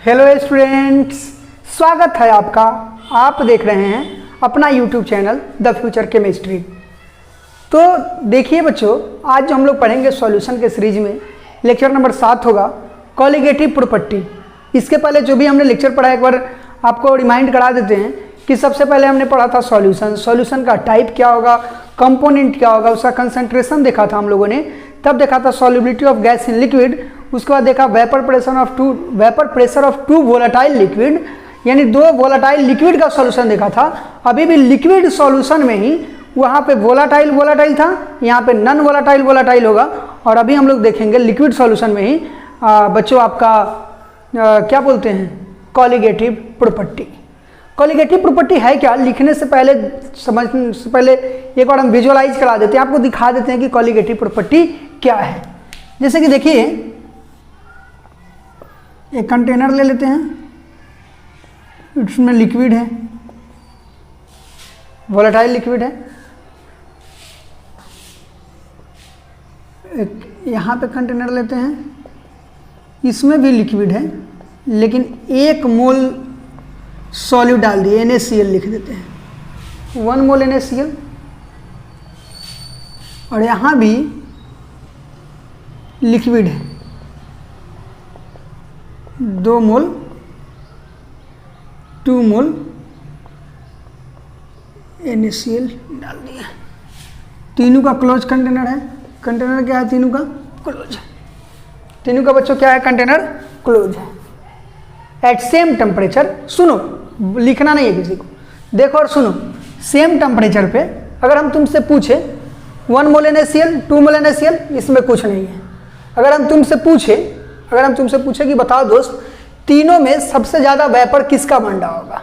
Hello students, स्वागत है आपका। आप देख रहे हैं अपना YouTube channel the future chemistry. तो देखिए बच्चों, आज जो हम लोग पढ़ेंगे सॉल्यूशन के सीरीज में लेक्चर नंबर 7 होगा कॉलिगेटिव प्रॉपर्टी। इसके पहले जो भी हमने लेक्चर पढ़ा एक बार आपको रिमाइंड करा देते हैं कि सबसे पहले हमने पढ़ा था सॉल्यूशन का टाइप क्या होगा, कंपोनेंट क्या होगा, उसका कंसंट्रेशन देखा था हम लोगों ने, तब देखा था solubility of gas in liquid, उसके बाद देखा vapour pressure of two volatile liquid, यानी दो वोलेटाइल लिक्विड का सॉल्यूशन देखा था। अभी भी लिक्विड सॉल्यूशन में ही वहाँ पे वोलेटाइल था, यहाँ पे नॉन वोलेटाइल होगा। और अभी हम लोग देखेंगे लिक्विड सॉल्यूशन में ही बच्चों आपका क्या बोलते हैं, कॉलिगेटिव प्रॉपर्टी। कॉलिगेटिव प्रॉपर्टी है क्या, लिखने से पहले समझने से पहले एक बार हम विजुअलाइज करा देते हैं, आपको दिखा देते हैं कि कॉलिगेटिव प्रॉपर्टी क्या है। जैसे कि देखिए, एक कंटेनर ले लेते हैं, इसमें लिक्विड है, वोलेटाइल लिक्विड है। एक यहाँ पे कंटेनर लेते हैं, इसमें भी लिक्विड है, लेकिन 1 मोल सॉल्यूट डाल दिए, NaCl लिख देते हैं, 1 मोल NaCl। और यहाँ भी लिक्विड है, 2 मोल 2 मोल NaCl डाल दिया। तीनों का क्लोज कंटेनर है। कंटेनर क्या है, तीनों का क्लोज है। तीनों का बच्चों क्या है, कंटेनर क्लोज है। एट सेम टेम्परेचर, सुनो, लिखना नहीं है किसी को, देखो और सुनो। सेम टेम्परेचर पे अगर हम तुमसे पूछे 1 मोल NaCl 2 मोल NaCl, इसमें कुछ नहीं है। अगर हम तुमसे पूछे कि बताओ दोस्त, तीनों में सबसे ज़्यादा वेपर किसका बन रहा होगा,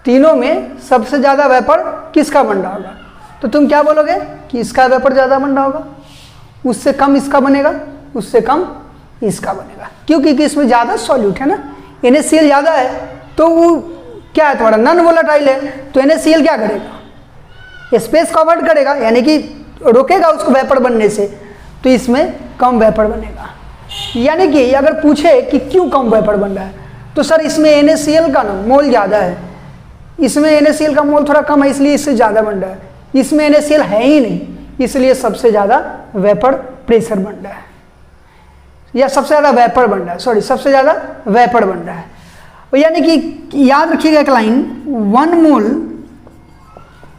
तीनों में सबसे ज़्यादा वेपर किसका बन रहा होगा, तो तुम क्या बोलोगे कि इसका वेपर ज़्यादा बन रहा होगा, उससे कम इसका बनेगा, उससे कम इसका बनेगा, क्योंकि इसमें ज़्यादा सॉल्यूट है ना। NaCl ज़्यादा है तो वो क्या है, तुम्हारा नॉन वोलेटाइल है, तो NaCl क्या करेगा, स्पेस कवर्ड करेगा, यानी कि रोकेगा उसको वेपर बनने से, तो इसमें कम वेपर बनेगा। यानी कि अगर पूछे कि क्यों कम वेपर बन रहा है, तो सर इसमें NaCl का ना मोल ज़्यादा है, इसमें NaCl का मोल थोड़ा कम है, इसलिए इससे ज़्यादा बन रहा है। इसमें NaCl है ही नहीं, इसलिए सबसे ज़्यादा वेपर प्रेशर बन रहा है, या सबसे ज़्यादा वेपर बन रहा है, सबसे ज़्यादा वेपर बन रहा है। यानी कि याद रखिएगा एक line, 1 mole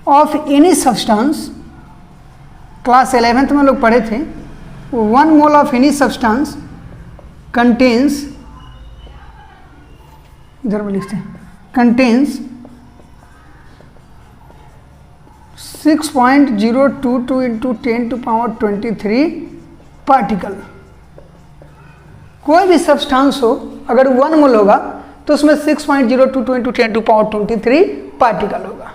of any substance, class 11th में लोग पढ़े थे, 1 mole of any substance contains, इधर में लिखते हैं, कंटेन्स 6.022 इंटू 10⁻23 पार्टिकल। कोई भी सब्सटेंस हो, अगर 1 मोल होगा तो उसमें 6.022 इंटू 10⁻23 पार्टिकल होगा।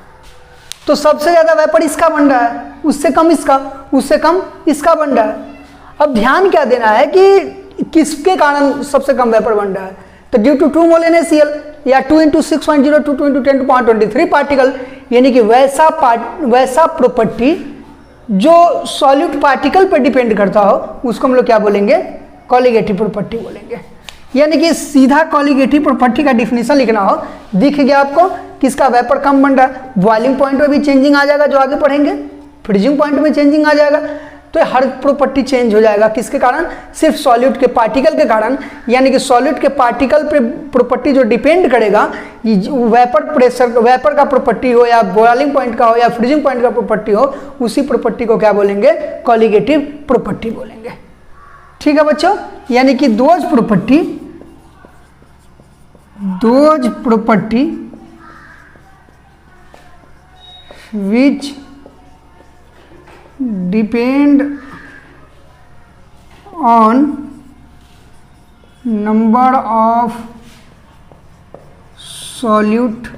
तो सबसे ज़्यादा वेपर इसका बन रहा है, उससे कम इसका, उससे कम इसका बन रहा है। अब ध्यान क्या देना है कि किसके कारण सबसे कम वेपर बन रहा है, तो ड्यू टू 2 मोल NaCl या 2 इंटू 6.022 इंटू 10⁻23 पार्टिकल, यानी कि वैसा प्रॉपर्टी जो सॉल्यूट पार्टिकल पर डिपेंड करता हो, उसको हम लोग क्या बोलेंगे, कॉलिगेटिव प्रॉपर्टी बोलेंगे। यानी कि सीधा कॉलिगेटिव प्रॉपर्टी का डिफिनेशन लिखना हो, दिख गया आपको किसका वेपर कम बन रहा है, बॉइलिंग पॉइंट में भी चेंजिंग आ जाएगा जो आगे पढ़ेंगे, फ्रीजिंग पॉइंट में चेंजिंग आ जाएगा, तो हर प्रॉपर्टी चेंज हो जाएगा। किसके कारण, सिर्फ सॉल्यूट के पार्टिकल के कारण। यानी कि सॉल्यूट के पार्टिकल पे प्रॉपर्टी जो डिपेंड करेगा, वेपर का प्रॉपर्टी हो या बॉइलिंग पॉइंट का हो या फ्रीजिंग पॉइंट का प्रॉपर्टी हो, उसी प्रॉपर्टी को क्या बोलेंगे, कॉलिगेटिव प्रॉपर्टी बोलेंगे। ठीक है बच्चों, यानी कि those property which depend on number of solute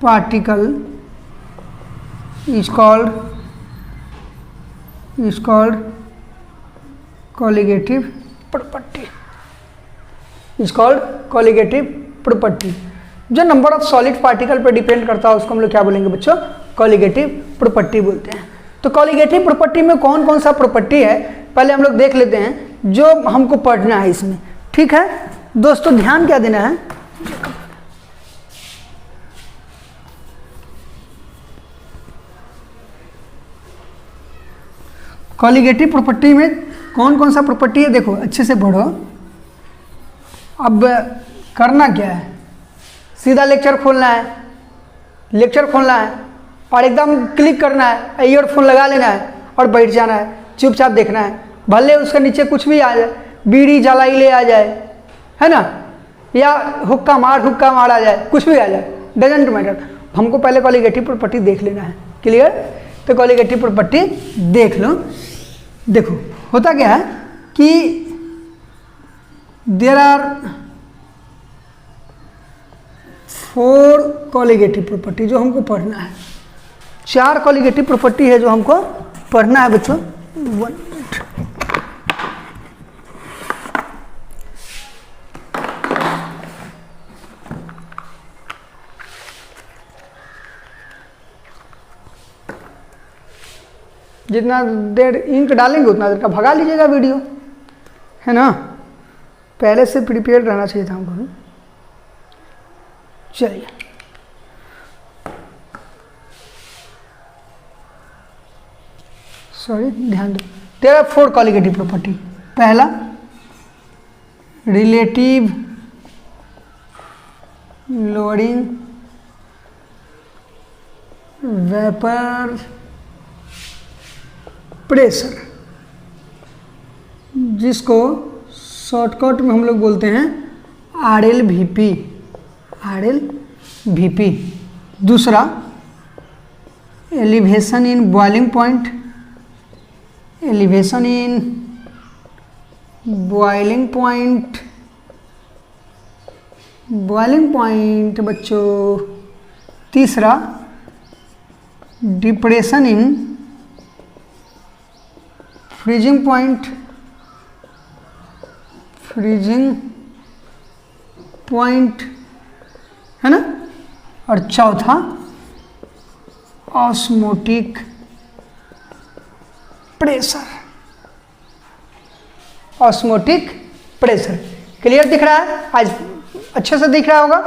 particle is called colligative property, is called colligative property। जो नंबर ऑफ सॉलिड पार्टिकल पर डिपेंड करता है उसको हम लोग क्या बोलेंगे बच्चों, कॉलिगेटिव प्रॉपर्टी बोलते हैं। तो कॉलिगेटिव प्रॉपर्टी में कौन कौन सा प्रॉपर्टी है, पहले हम लोग देख लेते हैं जो हमको पढ़ना है इसमें। ठीक है, दोस्तों ध्यान क्या देना है, कॉलिगेटिव प्रॉपर्टी में कौन कौन सा प्रॉपर्टी है, देखो अच्छे से पढ़ो। अब करना क्या है, सीधा लेक्चर खोलना है, लेक्चर खोलना है और एकदम क्लिक करना है, ईयरफोन लगा लेना है और बैठ जाना है, चुपचाप देखना है। भले उसके नीचे कुछ भी आ जाए, बीड़ी जलाई ले आ जाए, है ना, या हुक्का मार आ जाए, कुछ भी आ जाए, डजेंट मैटर। हमको पहले कॉलिगेटिव प्रॉपर्टी देख लेना है। क्लियर? तो कॉलिगेटिव प्रॉपर्टी देख लो। देखो होता क्या है कि देयर आर 4 कॉलिगेटिव प्रॉपर्टी जो हमको पढ़ना है। 4 कॉलिगेटिव प्रॉपर्टी है जो हमको पढ़ना है बच्चों। 1 मिनट, जितना देर इंक डालेंगे उतना देर का भगा लीजिएगा वीडियो, है ना। पहले से प्रिपेयर रहना चाहिए था हमको। चलिए सॉरी, ध्यान दो। There are 4 colligative property. पहला रिलेटिव लोडिंग वेपर प्रेशर, जिसको शॉर्टकट में हम लोग बोलते हैं RLVP, RLVP। दूसरा elevation in boiling point, elevation in boiling point, boiling point बच्चों। तीसरा depression in freezing point, freezing point, है ना। और चौथा osmotic pressure, osmotic pressure. Clear दिख रहा है? आज अच्छे से दिख रहा होगा,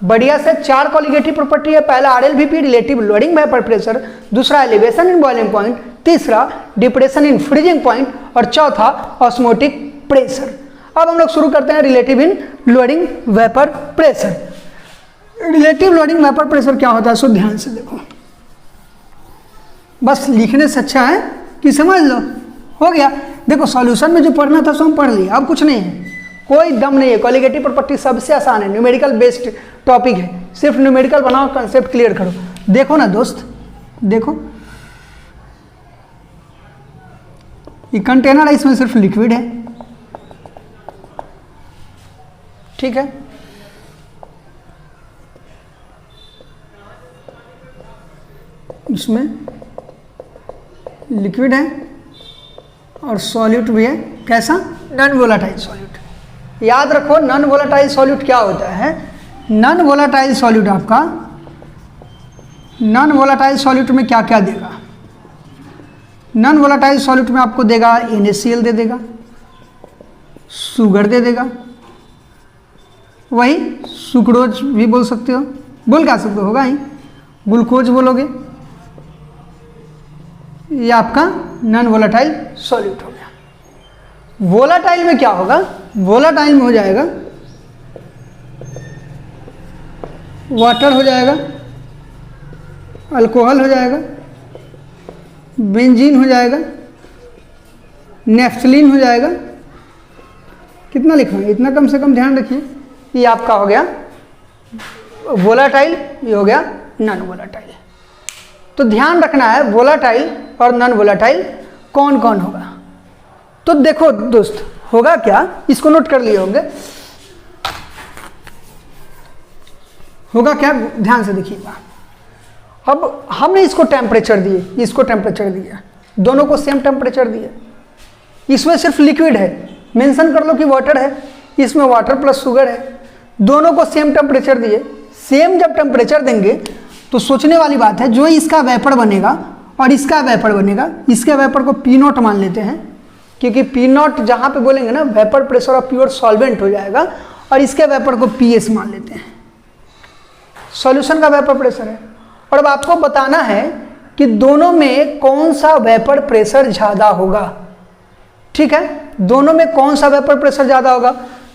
बढ़िया से। 4 कॉलिगेटिव प्रॉपर्टी है। पहला RLVP relative lowering vapour pressure, दूसरा एलिवेशन इन बॉइलिंग पॉइंट, तीसरा डिप्रेशन इन फ्रीजिंग पॉइंट और चौथा ऑस्मोटिक प्रेशर। अब हम लोग शुरू करते हैं रिलेटिव इन loading vapour pressure. Relative lowering vapour pressure क्या होता है, सो ध्यान से देखो। बस लिखने से अच्छा है कि समझ लो, हो गया। देखो सॉल्यूशन में जो पढ़ना था सो हम पढ़ लिए, अब कुछ नहीं है, कोई दम नहीं है। कॉलिगेटिव प्रॉपर्टी सबसे आसान है, न्यूमेरिकल बेस्ड टॉपिक है। सिर्फ न्यूमेरिकल बनाओ, कंसेप्ट क्लियर करो। देखो ना दोस्त, देखो ये कंटेनर है, इसमें सिर्फ लिक्विड है, ठीक है। इसमें लिक्विड है और सॉल्यूट भी है। कैसा? Non volatile solute. याद रखो नॉन वोलाटाइल सॉल्यूट क्या होता है। नॉन वोलाटाइल सॉल्यूट आपका, नॉन वोलाटाइल सॉल्यूट में क्या क्या देगा? नॉन वोलाटाइल सॉल्यूट में आपको देगा NaCl दे देगा, शुगर दे देगा, वही सुक्रोज भी बोल सकते हो, बोल क्या सकते हो, होगा ही, ग्लूकोज बोलोगे। ये आपका नॉन वोलाटाइल सॉल्यूट हो गया। वोलाटाइल में क्या होगा? वोलाटाइल में हो जाएगा वाटर हो जाएगा, अल्कोहल हो जाएगा, बेंजीन हो जाएगा, नेफ्थलीन हो जाएगा। कितना लिखा है? इतना कम से कम ध्यान रखिए। ये आपका हो गया वोलाटाइल, ये हो गया नॉन वोलाटाइल। तो ध्यान रखना है वोलाटाइल और नॉन वोलाटाइल कौन कौन होगा। तो देखो दोस्त, होगा क्या, इसको नोट कर लिए होंगे। होगा क्या, ध्यान से देखिएगा। अब हमने इसको टेम्परेचर दिए, इसको टेम्परेचर दिया, दोनों को सेम टेम्परेचर दिया। इसमें सिर्फ लिक्विड है, मेंशन कर लो कि वाटर है, इसमें वाटर प्लस शुगर है, दोनों को सेम टेम्परेचर दिए। सेम जब टेम्परेचर देंगे तो सोचने वाली बात है, जो इसका वेपर बनेगा और इसका वेपर बनेगा, इसके वेपर को P0 मान लेते हैं, क्योंकि P0 जहाँ पे बोलेंगे ना vapour pressure of pure solvent हो जाएगा, और इसके वेपर को PS मान लेते हैं। सॉल्यूशन का वेपर प्रेशर है। और अब आपको बताना है कि दोनों में कौन सा वेपर प्रेशर ज़्यादा होगा। ठीक है, दोनों में कौन सा वेपर प्रेशर ज़्यादा होगा।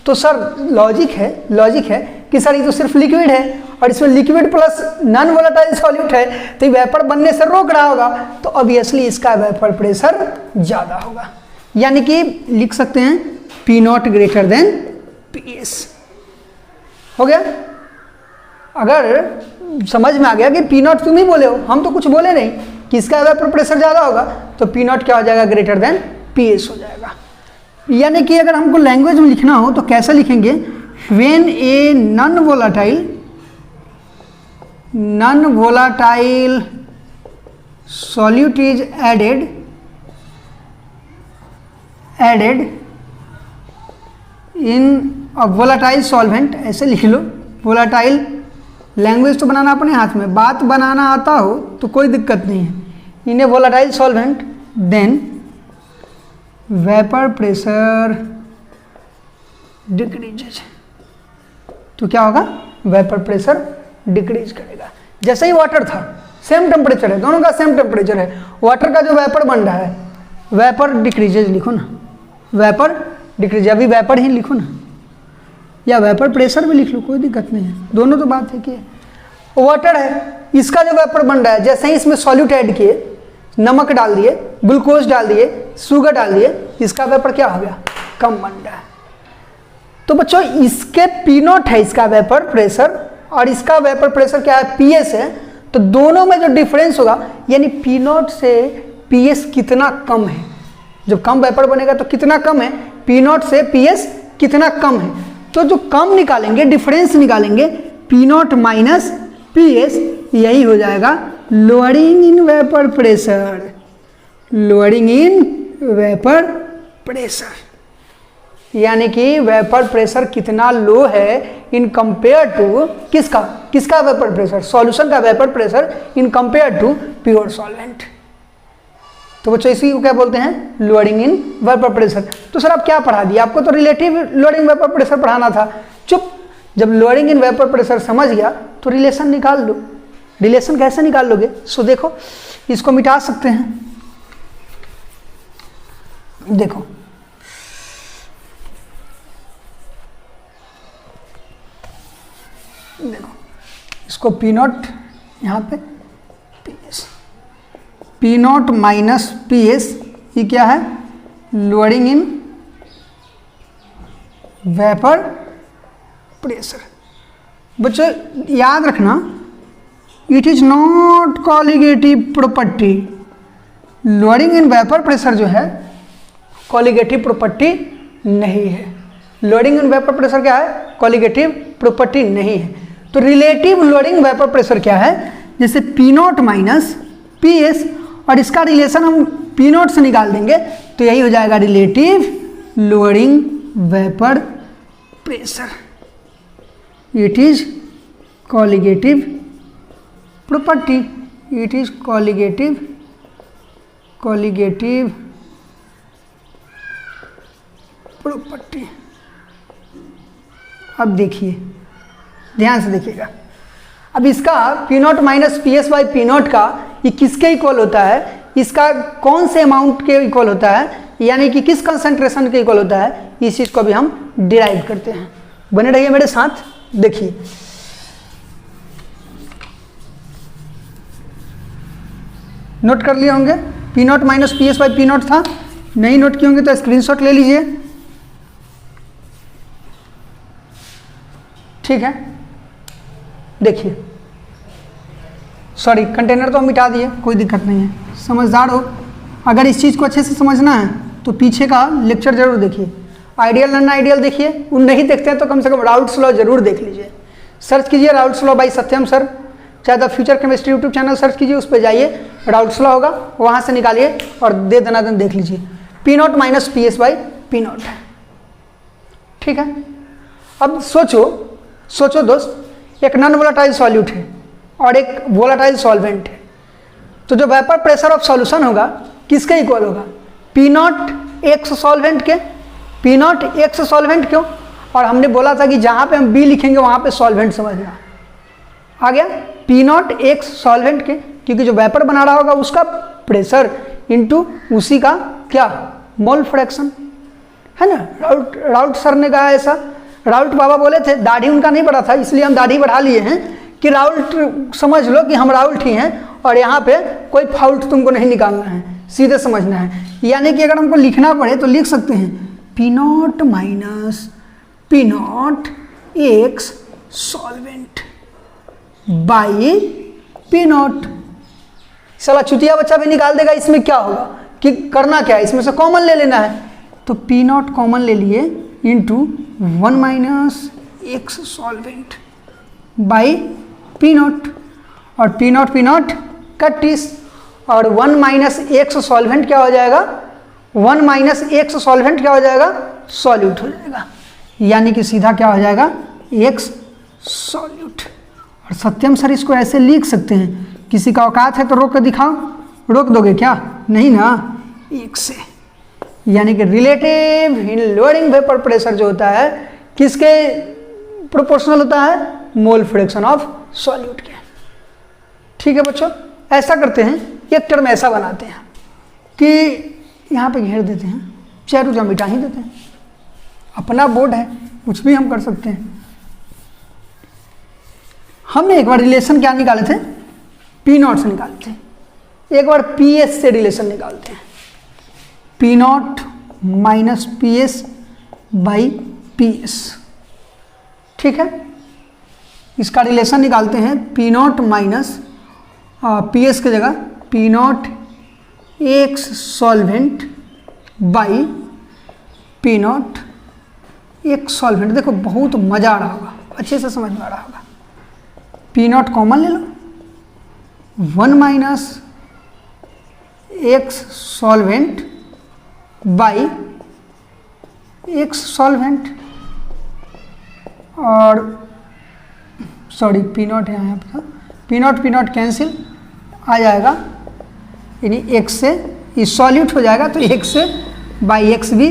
तो सर लॉजिक है कि सर ये तो सिर्फ लिक्विड है और इसमें liquid plus non volatile solute है, तो ये वेपर बनने से रोक रहा होगा, तो ऑब्वियसली इसका वेपर प्रेशर ज़्यादा होगा। यानी कि लिख सकते हैं P0 ग्रेटर देन PS। हो गया। अगर समझ में आ गया कि P0 तुम ही बोले हो, हम तो कुछ बोले नहीं, कि इसका वेपर प्रेशर ज़्यादा होगा, तो P0 क्या हो जाएगा, ग्रेटर देन PS हो जाएगा। यानी कि अगर हमको लैंग्वेज में लिखना हो तो कैसे लिखेंगे, when a non volatile solute is added in a volatile solvent, ऐसे लिख लो। वोलाटाइल लैंग्वेज तो बनाना अपने हाथ में, बात बनाना आता हो तो कोई दिक्कत नहीं है। In a volatile solvent then vapour pressure decreases, तो क्या होगा, वेपर प्रेशर डिक्रीज करेगा। जैसे ही वाटर था, सेम टेम्परेचर है, दोनों का सेम टेम्परेचर है, वाटर का जो वेपर बन रहा है, वेपर डिक्रीजेज लिखो ना, वेपर डिक्रीज, अभी वेपर ही लिखो ना, या वेपर प्रेशर भी लिख लो, कोई दिक्कत नहीं है, दोनों तो बात है कि वाटर है, इसका जो वेपर बन रहा है, जैसे ही इसमें सॉल्यूट ऐड किए, नमक डाल दिए, ग्लूकोज डाल दिए, शुगर डाल दिए, इसका वेपर क्या हो गया, कम बन रहा है। तो बच्चों इसके P0 है इसका वेपर प्रेशर, और इसका वेपर प्रेशर क्या है, PS है, तो दोनों में जो डिफरेंस होगा, यानी P0 से PS कितना कम है, जब कम वेपर बनेगा तो कितना कम है, P0 से PS कितना कम है, तो जो कम निकालेंगे, डिफरेंस निकालेंगे, P0 माइनस PS, यही हो जाएगा lowering in vapour pressure, lowering in vapour pressure. यानी कि वेपर प्रेशर कितना लो है इन कंपेयर टू किसका वेपर प्रेशर, सॉल्यूशन का vapour pressure in compare to pure solvent. तो बच्चों इसी को क्या बोलते हैं, लोअरिंग इन वेपर प्रेशर। तो सर आप क्या पढ़ा दिया, आपको तो रिलेटिव लोअरिंग वेपर प्रेशर पढ़ाना था। चुप, जब लोअरिंग इन वेपर प्रेशर समझ गया तो रिलेशन निकाल लो। रिलेशन कैसे निकाल लोगे, सो देखो इसको मिटा सकते हैं। देखो इसको P0 यहाँ पे PS, P0 माइनस PS, ये क्या है, लोअरिंग इन वेपर प्रेशर। बच्चों याद रखना, it is not colligative property. Lowering in vapour pressure जो है कॉलिगेटिव प्रॉपर्टी नहीं है। लोअरिंग इन वेपर प्रेशर क्या है, कॉलिगेटिव प्रॉपर्टी नहीं है। तो रिलेटिव लोअरिंग वेपर प्रेशर क्या है, जैसे P0 माइनस PS, और इसका रिलेशन हम P0 से निकाल देंगे तो यही हो जाएगा relative lowering vapour pressure. It is colligative property, it is colligative property. अब देखिए, ध्यान से देखिएगा, अब इसका P0 minus PS by P0 का ये किसके इक्वल होता है, इसका कौन से अमाउंट के इक्वल होता है, यानी कि किस कंसंट्रेशन के इक्वल होता है, इस चीज़ को भी हम डिराइव करते हैं। बने रहिए मेरे साथ। देखिए नोट कर लिए होंगे, P0 minus PS by P0 था, नहीं नोट किए होंगे तो स्क्रीनशॉट ले लीजिए। ठीक है, देखिए, सॉरी कंटेनर तो हम मिटा दिए, कोई दिक्कत नहीं है, समझदार हो। अगर इस चीज़ को अच्छे से समझना है तो पीछे का लेक्चर जरूर देखिए, आइडियल नॉन आइडियल देखिए, उन नहीं देखते हैं तो कम से कम राउल्ट्स लॉ जरूर देख लीजिए। सर्च कीजिए Raoult's law by Satyam sir, चाहे the future chemistry YouTube channel search कीजिए, उस पर जाइए, राउल्ट्स लॉ होगा, वहाँ से निकालिए और दे दनादन देख लीजिए। P0 minus PS by P0, ठीक है। अब सोचो दोस्त, एक नॉन वोलाटाइल सॉल्यूट है और एक वोलाटाइल सॉल्वेंट है, तो जो वेपर प्रेशर ऑफ सॉल्यूशन होगा किसके इक्वल होगा, P0 एक्स सॉल्वेंट के। P0 एक्स सॉल्वेंट क्यों, और हमने बोला था कि जहाँ पे हम बी लिखेंगे वहाँ पे सॉल्वेंट समझना। आ गया P0 एक सॉल्वेंट के, क्योंकि जो वेपर बना रहा होगा उसका प्रेशर इनटू उसी का क्या मोल फ्रैक्शन, है ना। राउट सर ने कहा ऐसा, राउट बाबा बोले थे, दाढ़ी उनका नहीं बढ़ा था इसलिए हम दाढ़ी बढ़ा लिए हैं कि राउट समझ लो कि हम राउट ही हैं और यहाँ पे कोई फाउल्ट तुमको नहीं निकालना है, सीधे समझना है। यानी कि अगर हमको लिखना पड़े तो लिख सकते हैं P0 minus P0 x solvent by P0। साला चुतिया बच्चा भी निकाल देगा, इसमें क्या होगा कि करना क्या है, इसमें से कॉमन ले लेना है। तो P0 कॉमन ले लिए into 1 minus x solvent by P0, और P0 कट्टीस, और 1 माइनस एक्स सॉल्वेंट क्या हो जाएगा, 1 माइनस एक्स सॉल्वेंट क्या हो जाएगा, सॉल्यूट हो जाएगा। यानी कि सीधा क्या हो जाएगा, एक्स सॉल्यूट। और सत्यम सर इसको ऐसे लिख सकते हैं, किसी का औकात है तो रोक कर दिखाओ, रोक दोगे क्या, नहीं ना, एक से। यानी कि रिलेटिव इन लोअरिंग वेपर प्रेशर जो होता है किसके प्रोपोर्शनल होता है, मोल फ्रैक्शन ऑफ सॉल्यूट के। ठीक है बच्चों, ऐसा करते हैं, एक टर्म ऐसा बनाते हैं कि यहाँ पे घेर देते हैं, चारों जम मिटा ही देते हैं, अपना बोर्ड है कुछ भी हम कर सकते हैं। हमने एक बार रिलेशन क्या निकाले थे, P0 से निकाले थे, एक बार PS से रिलेशन निकालते हैं, P0 minus PS by PS। ठीक है, इसका रिलेशन निकालते हैं, P0 माइनस PS की जगह P0 x solvent by P0 एक सॉल्वेंट। देखो बहुत मज़ा आ रहा होगा, अच्छे से समझ में आ रहा होगा। P0 कॉमन ले लो, 1 minus x solvent by x solvent, और सॉरी P0 यहाँ पर P0 कैंसिल आ जाएगा, यानी एक्स से ये सॉल्यूट हो जाएगा, तो एक्स से बाई एक्स भी,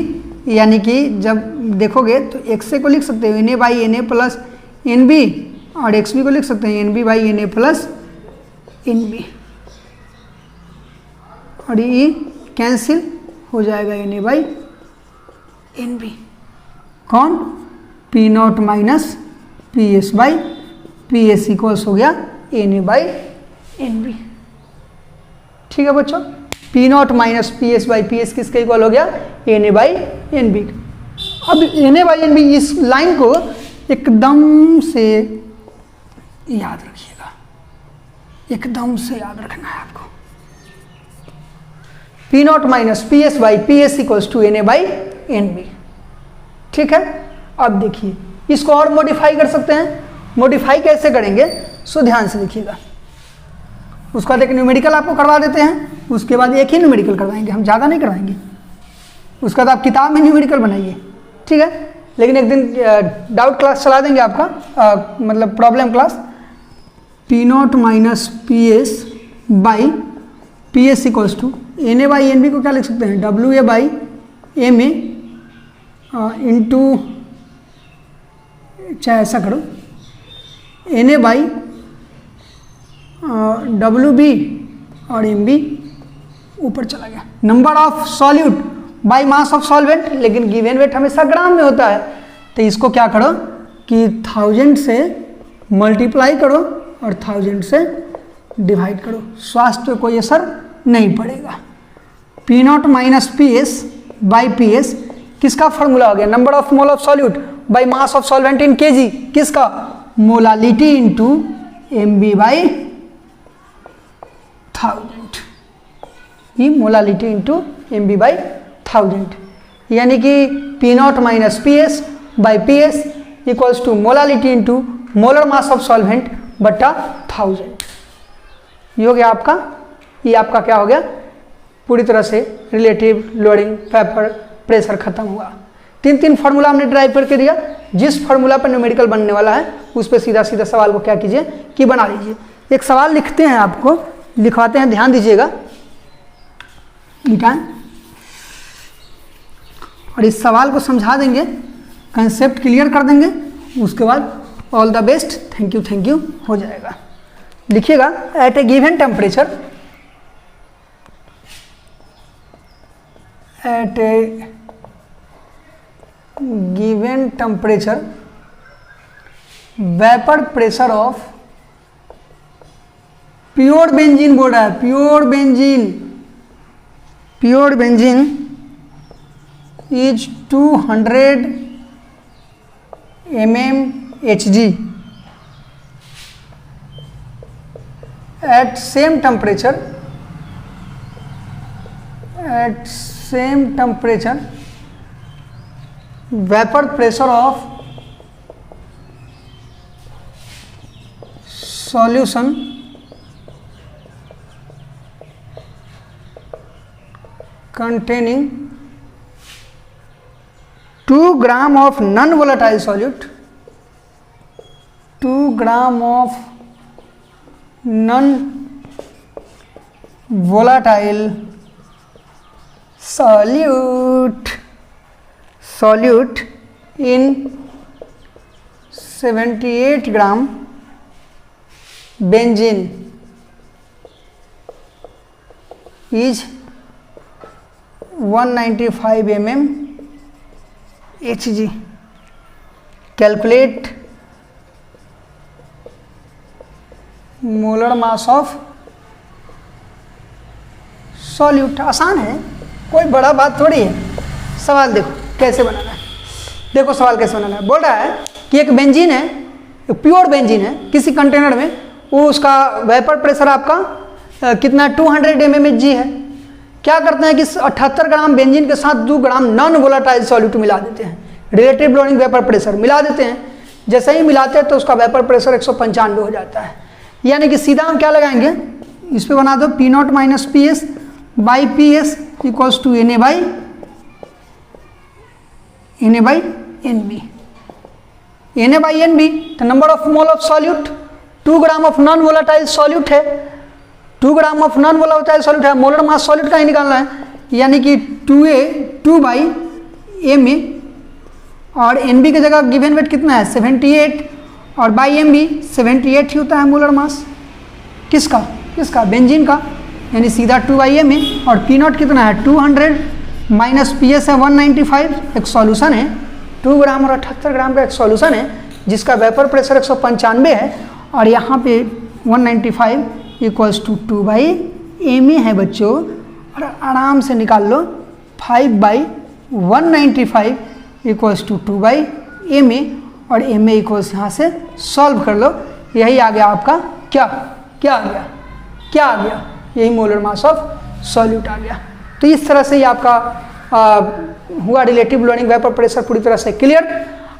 यानी कि जब देखोगे तो एक्स को लिख सकते हो Na by Na plus NB, और एक्स बी को लिख सकते हैं NB by Na plus NB, और ये कैंसिल हो जाएगा Na बाई NB। कौन, P0 minus PS by PS equals हो गया Na बाई NB। ठीक है बच्चों, P0 minus PS by PS किसके इक्वल हो गया, Na बाई NB। अब Na बाई NB इस लाइन को एकदम से याद रखिएगा, एकदम से याद रखना है आपको। P0 minus PS by PS equals to Na by NB। ठीक है, अब देखिए इसको और मॉडिफाई कर सकते हैं। मॉडिफाई कैसे करेंगे, सो ध्यान से देखिएगा। उसका एक न्यूमेरिकल आपको करवा देते हैं, उसके बाद एक ही न्यूमेरिकल करवाएंगे, हम ज़्यादा नहीं करवाएंगे। उसका बाद आप किताब में न्यूमेरिकल बनाइए, ठीक है। लेकिन एक दिन डाउट क्लास चला देंगे आपका, मतलब problem class. P0 minus PS by PS equals to Na by NB को क्या लिख सकते हैं, WA बाई MA इंटू, चाहे ऐसा करो, Na बाई WB और MB ऊपर चला गया। Number of solute by mass of solvent, लेकिन गिवन वेट हमेशा ग्राम में होता है, तो इसको क्या करो कि 1000 से मल्टीप्लाई करो और 1000 से डिवाइड करो, स्वास्थ्य पे कोई असर नहीं पड़ेगा। P0 minus PS by PS किसका फॉर्मूला हो गया, number of mole of solute by mass of solvent in kg, किसका, मोलालिटी इंटू MB बाई 1000, ये मोलालिटी इंटू MB बाई 1000, यानी कि P0 minus PS by PS equals to molality into molar mass of solvent बटा 1000। ये हो गया आपका, ये आपका क्या हो गया, पूरी तरह से रिलेटिव लोडिंग वेपर प्रेशर खत्म हुआ। 3 फार्मूला हमने ड्राइव करके दिया, जिस फार्मूला पर न्यूमेरिकल बनने वाला है उस पर सीधा सीधा सवाल को क्या कीजिए कि बना लीजिए। एक सवाल लिखते हैं, आपको लिखवाते हैं, ध्यान दीजिएगा, लिखाएं और इस सवाल को समझा देंगे कंसेप्ट क्लियर कर देंगे, उसके बाद all the best, thank you हो जाएगा। लिखिएगा at a given temperature, at a given temperature vapour pressure of pure benzene बोल रहा है, pure benzene is 200 mmHg at same temperature, vapor pressure of solution containing 2 gram of non-volatile solute, 2 gram of non-volatile solute in 78 gram benzene is 195 mmHg. Calculate molar mass of solute. आसान है, कोई बड़ा बात थोड़ी है। सवाल देखो कैसे बनाना है, देखो सवाल कैसे बनाना है। बोल रहा है कि एक बेंजीन है, प्योर बेंजीन है किसी कंटेनर में, वो उसका वेपर प्रेशर आपका कितना 200 mmHg है। क्या करते हैं कि 78 ग्राम बेंजीन के साथ 2 ग्राम नॉन वोलाटाइल सॉल्यूट मिला देते हैं, रिलेटिव ब्लोइंग वेपर प्रेशर मिला देते हैं। जैसे ही मिलाते हैं तो उसका वेपर प्रेशर 195 हो जाता है। यानी कि सीधा हम क्या लगाएंगे, इस पे बना दो P0 minus PS by PS equals to Na by NB। Na by NB तो number of mole of solute, 2 gram of non volatile solute है, 2 gram of non volatile solute है, मोलर मास सॉल्यूट का ही निकालना है, यानी कि 2 by Ma और NB की जगह गिवन वेट कितना है 78 और बाई MB 78 ही होता है मोलर मास किसका बेंजीन का, यानी सीधा 2 बाई Ma और P0 कितना है 200 माइनस PS है 195। एक सॉल्यूशन है 2 ग्राम और 78 ग्राम का एक सॉल्यूशन है जिसका वेपर प्रेशर 195 है और यहाँ पे 195 इक्वल्स टू 2 बाई Ma है बच्चों। और आराम से निकाल लो 5 by 195 equals to 2 by Ma और Ma इक्वल्स यहाँ से सॉल्व कर लो, यही आ गया आपका क्या आ गया, यही मोलर मास ऑफ सॉल्यूट आ गया। तो इस तरह से ये आपका हुआ रिलेटिव ब्लोइंग वेपर प्रेशर पूरी तरह से क्लियर।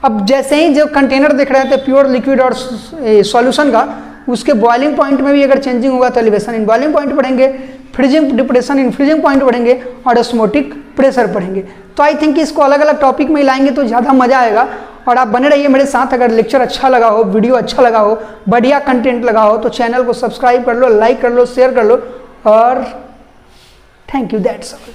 अब जैसे ही जो कंटेनर दिख रहे थे प्योर लिक्विड और सॉल्यूशन का, उसके बॉइलिंग पॉइंट में भी अगर चेंजिंग होगा तो एलिवेशन इन बॉइलिंग पॉइंट पढ़ेंगे, freezing depression in freezing point पढ़ेंगे और ऑस्मोटिक प्रेशर पढ़ेंगे। तो आई थिंक इसको अलग अलग टॉपिक में लाएंगे तो ज़्यादा मजा आएगा। और आप बने रहिए मेरे साथ। अगर लेक्चर अच्छा लगा हो, वीडियो अच्छा लगा हो, बढ़िया कंटेंट लगा हो तो चैनल को सब्सक्राइब कर लो, लाइक कर लो, शेयर कर लो और थैंक यू, दैट्स ऑल।